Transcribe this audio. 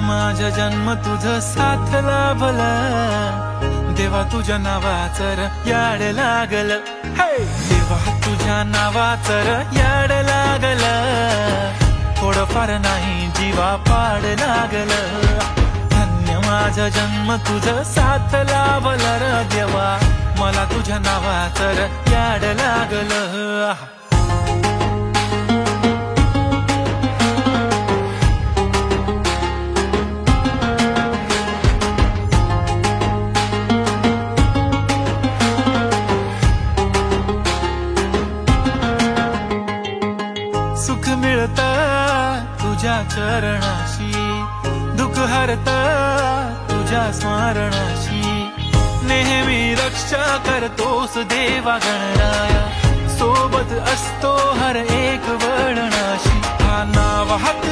माझा जन्म तुझं साथ लाभल, देवा तुझ्या नावाचं याड लागल, देवा तुझ्या नावाचं याड लागल, थोडंफार नाही जीवा पाड लागल, धन्य माझा जन्म तुझं साथ लाभल र देवा, मला तुझ्या नावाचं याड लागल. सुख मिळत तुझ्या चरणाशी, दुःख हरत तुझ्या स्मरणाशी, नेहमी रक्षा करतोस देवा गणराया, सोबत असतो हर एक वळणाशी, हा नाव हात